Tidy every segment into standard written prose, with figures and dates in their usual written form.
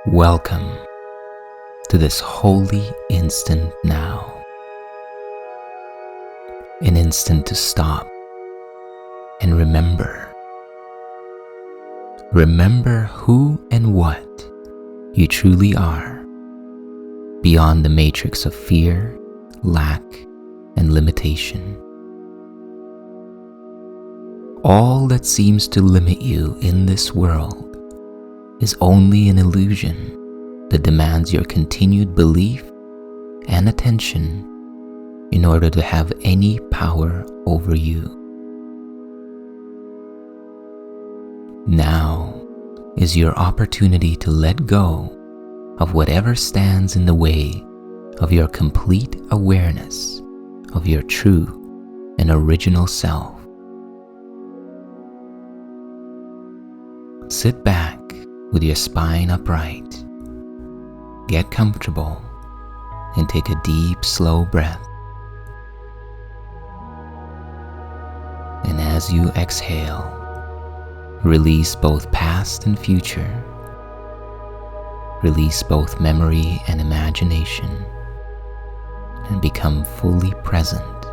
Welcome to this holy instant now. An instant to stop and remember. Remember who and what you truly are, beyond the matrix of fear, lack, and limitation. All that seems to limit you in this world is only an illusion that demands your continued belief and attention in order to have any power over you. Now is your opportunity to let go of whatever stands in the way of your complete awareness of your true and original self. Sit back with your spine upright. Get comfortable and take a deep, slow breath. And as you exhale, release both past and future. Release both memory and imagination, and become fully present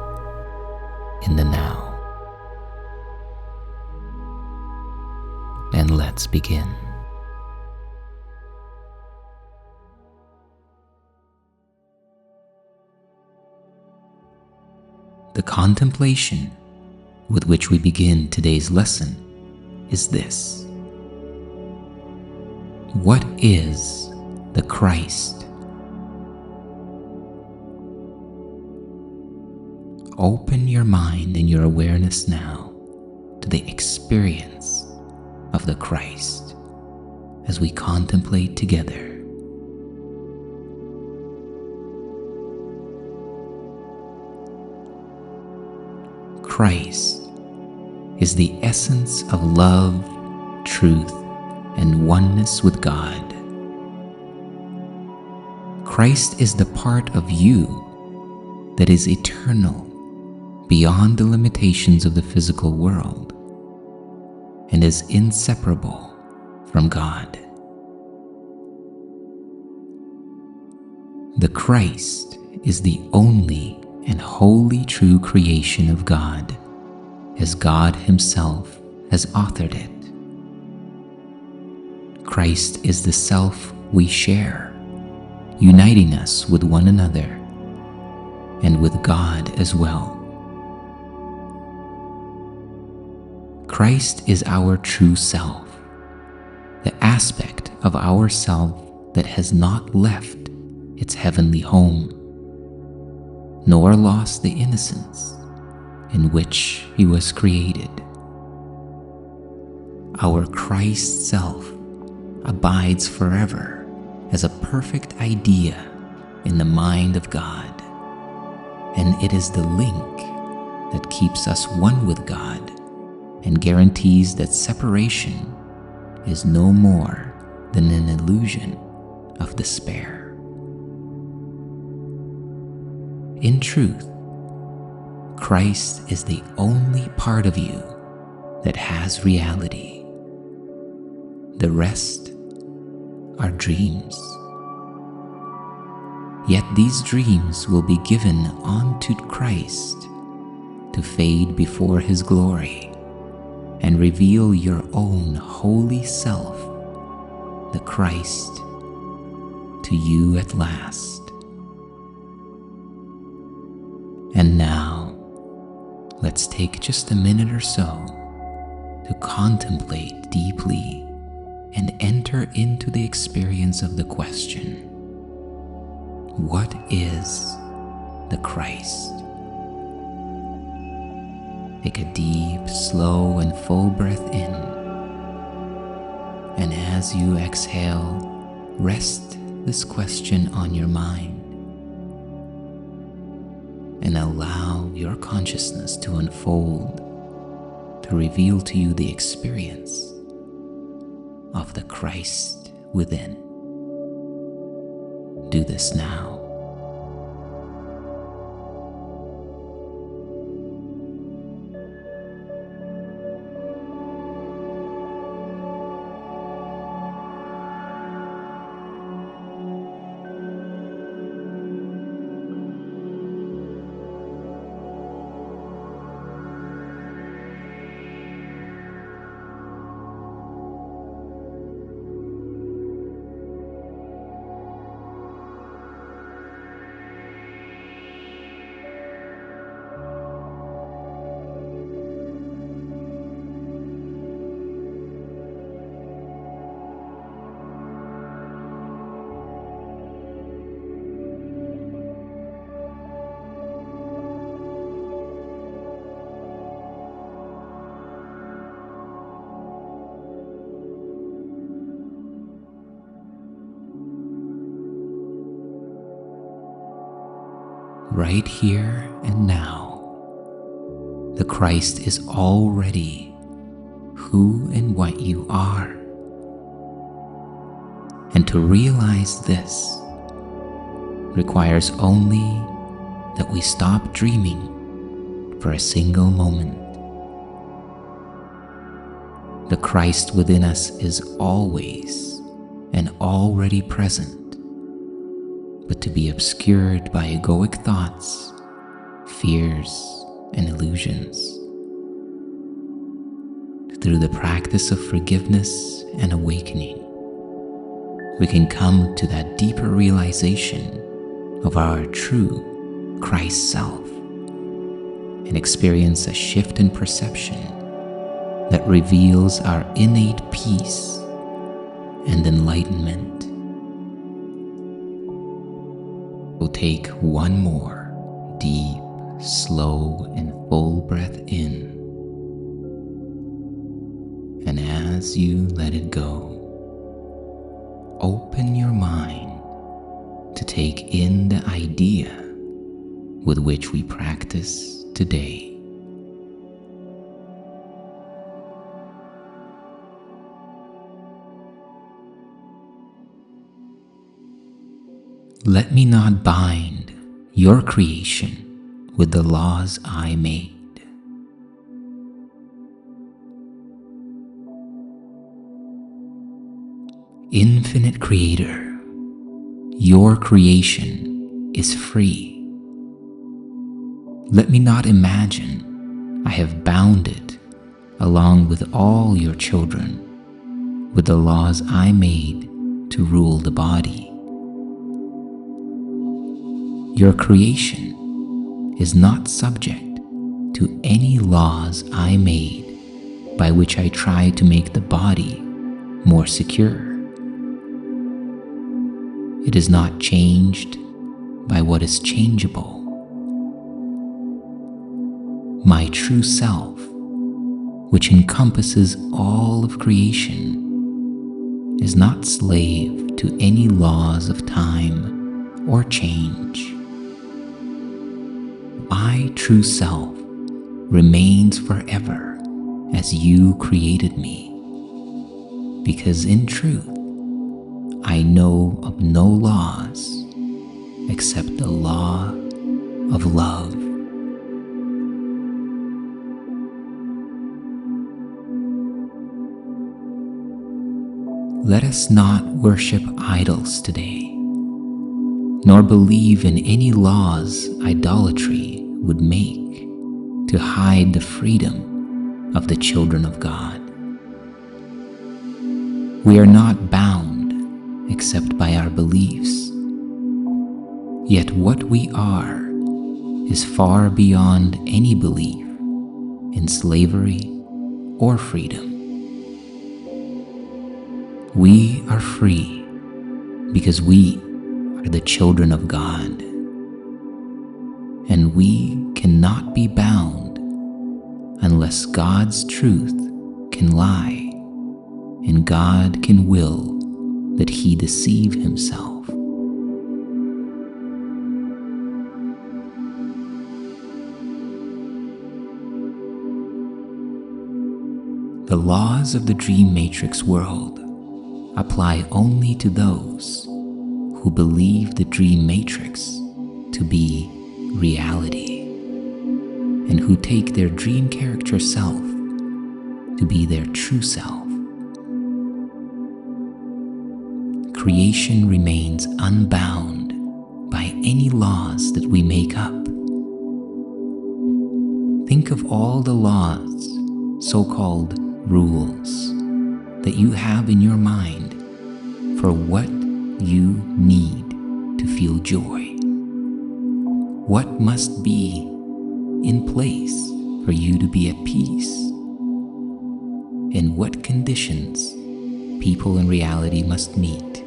in the now. And let's begin. The contemplation with which we begin today's lesson is this. What is the Christ? Open your mind and your awareness now to the experience of the Christ as we contemplate together. Christ is the essence of love, truth, and oneness with God. Christ is the part of you that is eternal, beyond the limitations of the physical world, and is inseparable from God. The Christ is the only and wholly true creation of God, as God Himself has authored it. Christ is the self we share, uniting us with one another and with God as well. Christ is our true self, the aspect of our self that has not left its heavenly home, nor lost the innocence in which He was created. Our Christ self abides forever as a perfect idea in the mind of God, and it is the link that keeps us one with God and guarantees that separation is no more than an illusion of despair. In truth, Christ is the only part of you that has reality. The rest are dreams. Yet these dreams will be given unto Christ to fade before His glory and reveal your own holy self, the Christ, to you at last. And now, let's take just a minute or so to contemplate deeply and enter into the experience of the question, what is the Christ? Take a deep, slow, and full breath in, and as you exhale, rest this question on your mind and allow your consciousness to unfold to reveal to you the experience of the Christ within. Do this now. right here and now. The Christ is already who and what you are. And to realize this requires only that we stop dreaming for a single moment. The Christ within us is always and already present, but to be obscured by egoic thoughts, fears, and illusions. Through the practice of forgiveness and awakening, we can come to that deeper realization of our true Christ self and experience a shift in perception that reveals our innate peace and enlightenment. We'll take one more deep, slow, and full breath in. And as you let it go, open your mind to take in the idea with which we practice today. Let me not bind your creation with the laws I made. Infinite Creator, your creation is free. Let me not imagine I have bound it, along with all your children, with the laws I made to rule the body. Your creation is not subject to any laws I made by which I try to make the body more secure. It is not changed by what is changeable. My true self, which encompasses all of creation, is not slave to any laws of time or change. My true self remains forever as you created me, because in truth, I know of no laws except the law of love. Let us not worship idols today, nor believe in any laws idolatry would make to hide the freedom of the children of God. We are not bound except by our beliefs. Yet what we are is far beyond any belief in slavery or freedom. We are free because we are the children of God, and we cannot be bound unless God's truth can lie and God can will that he deceive himself. The laws of the dream matrix world apply only to those who believe the dream matrix to be reality, and who take their dream character self to be their true self. Creation remains unbound by any laws that we make up. Think of all the laws, so-called rules, that you have in your mind for what you need to feel joy. What must be in place for you to be at peace? And what conditions people in reality must meet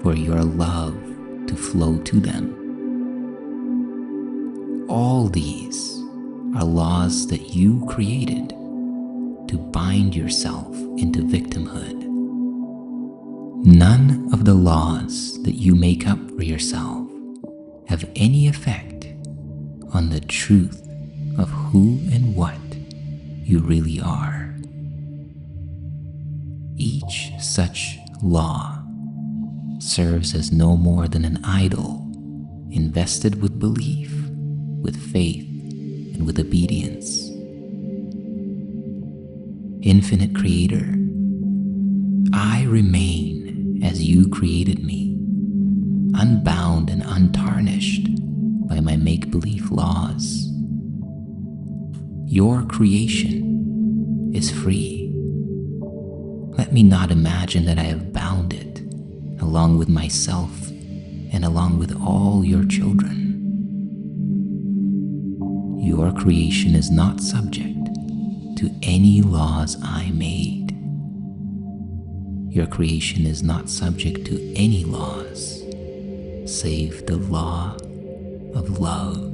for your love to flow to them? All these are laws that you created to bind yourself into victimhood. None of the laws that you make up for yourself have any effect on the truth of who and what you really are. Each such law serves as no more than an idol invested with belief, with faith, and with obedience. Infinite Creator, I remain as you created me, unbound and untarnished by my make-believe laws. Your creation is free. Let me not imagine that I have bound it, along with myself and along with all your children. Your creation is not subject to any laws I made. Your creation is not subject to any laws save the law of love.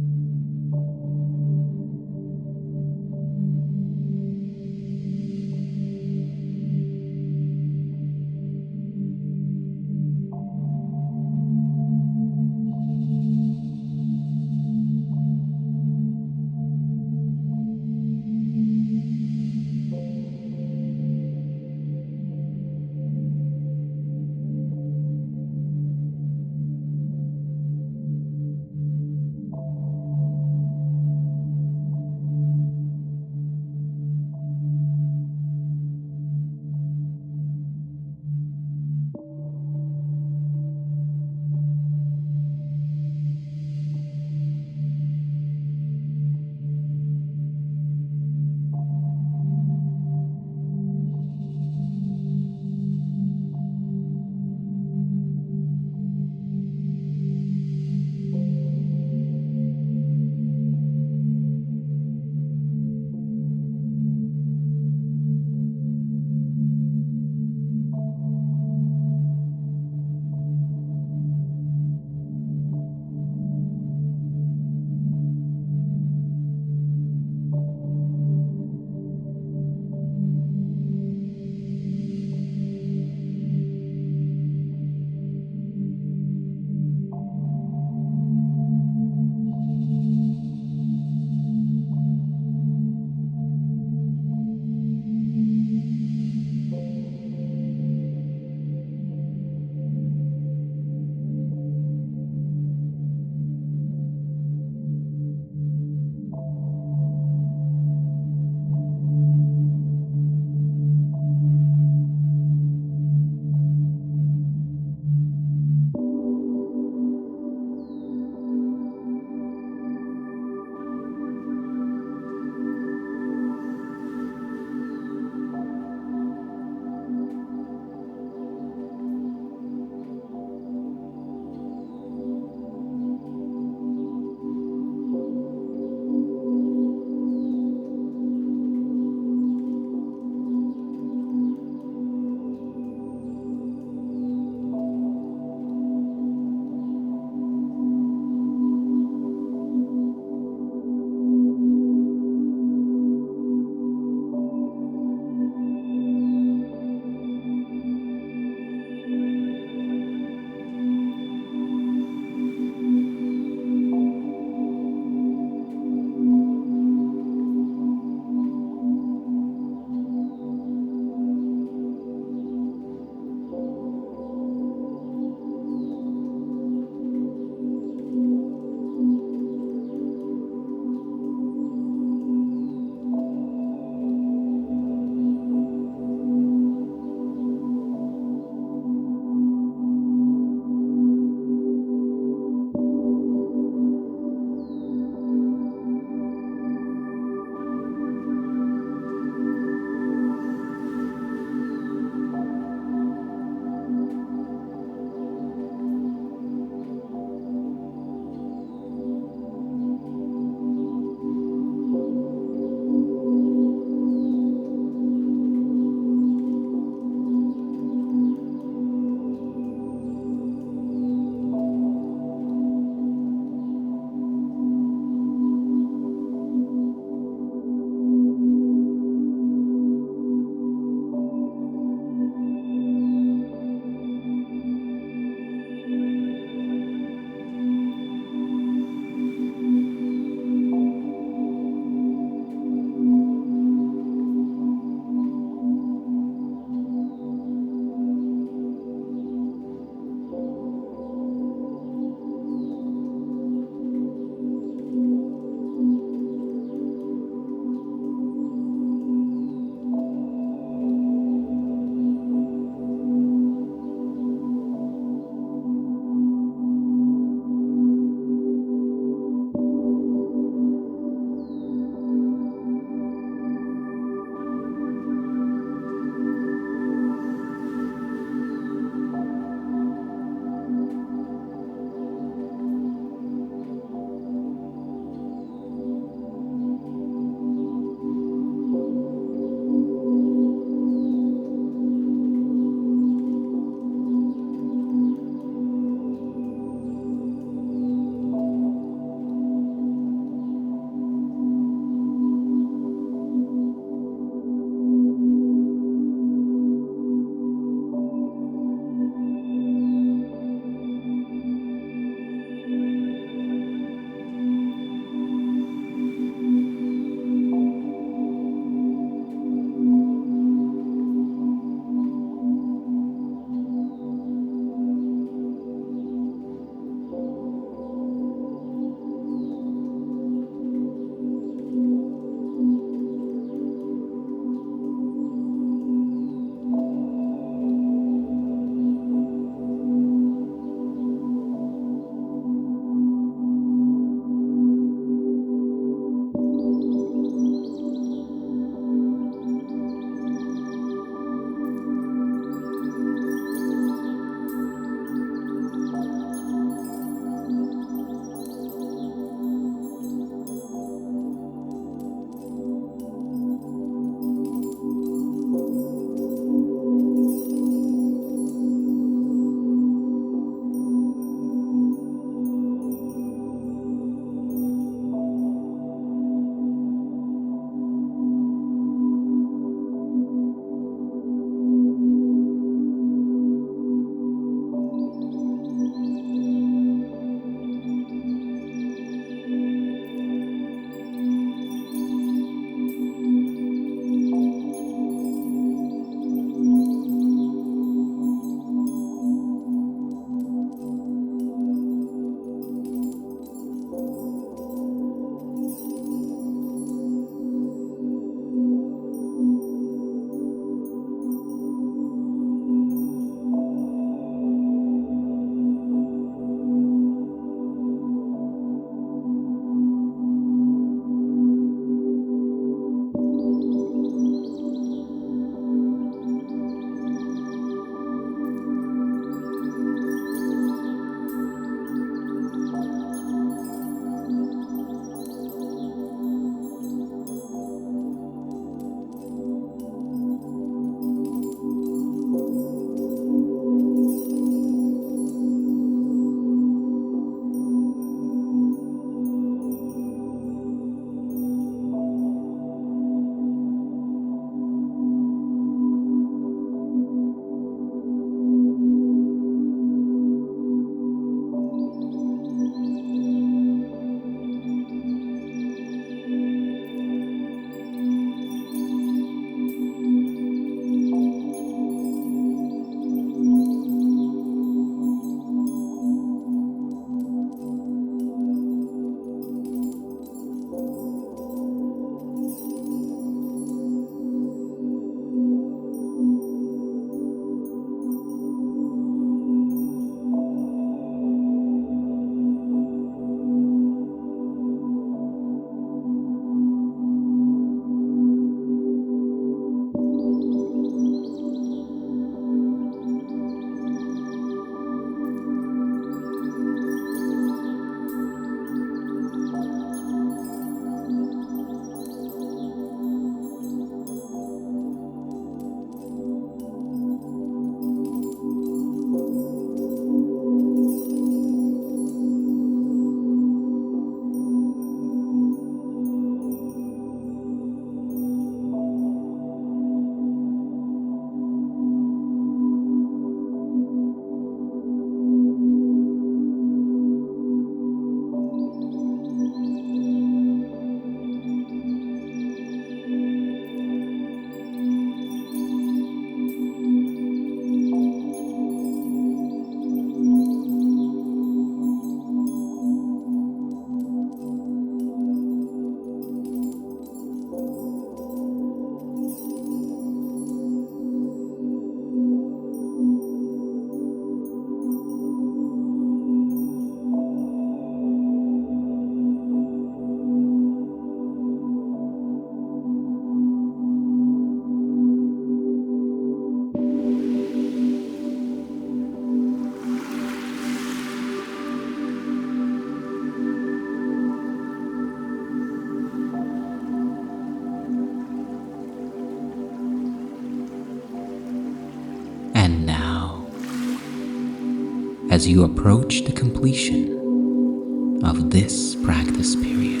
as you approach the completion of this practice period.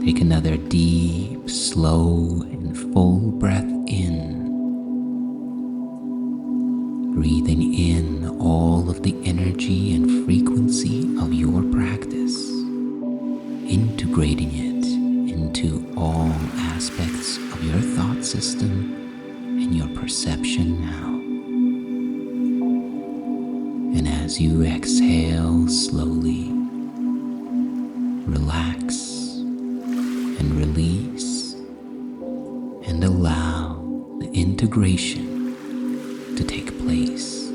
Take another deep, slow, and full breath in, breathing in all of the energy and frequency of your practice, integrating it into all aspects of your thought system and your perception now. And as you exhale slowly, relax and release and allow the integration to take place.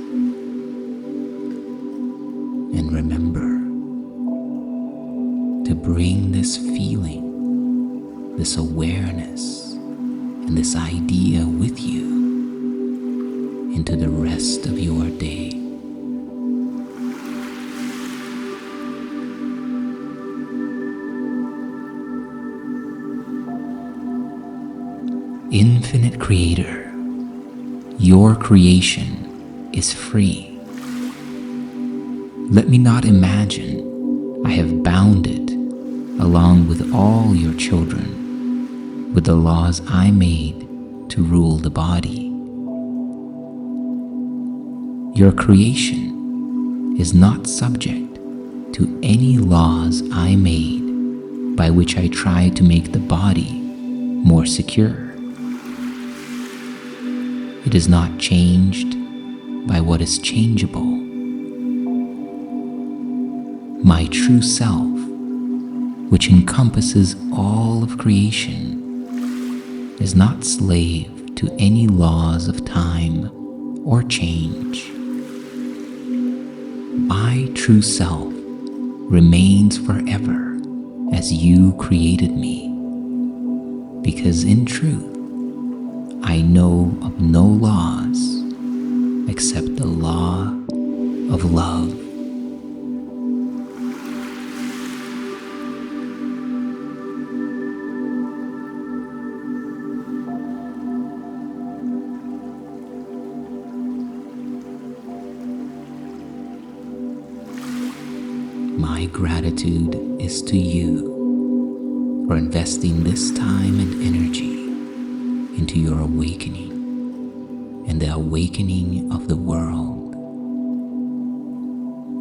And remember to bring this feeling, this awareness, and this idea with you into the rest of your day. Infinite Creator, your creation is free. Let me not imagine I have bound it, along with all your children, with the laws I made to rule the body. Your creation is not subject to any laws I made by which I try to make the body more secure. It is not changed by what is changeable. My true self, which encompasses all of creation, is not slave to any laws of time or change. My true self remains forever as you created me, because in truth, I know of no laws except the law of love. My gratitude is to you for investing this time and energy into your awakening and the awakening of the world.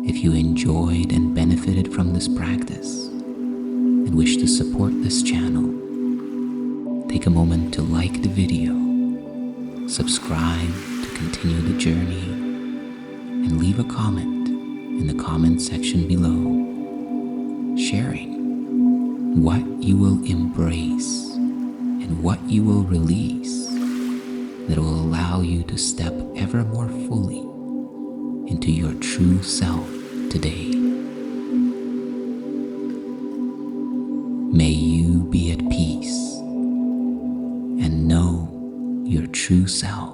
If you enjoyed and benefited from this practice and wish to support this channel, take a moment to like the video, subscribe to continue the journey, and leave a comment in the comment section below, sharing what you will embrace and what you will release that will allow you to step ever more fully into your true self today. May you be at peace and know your true self.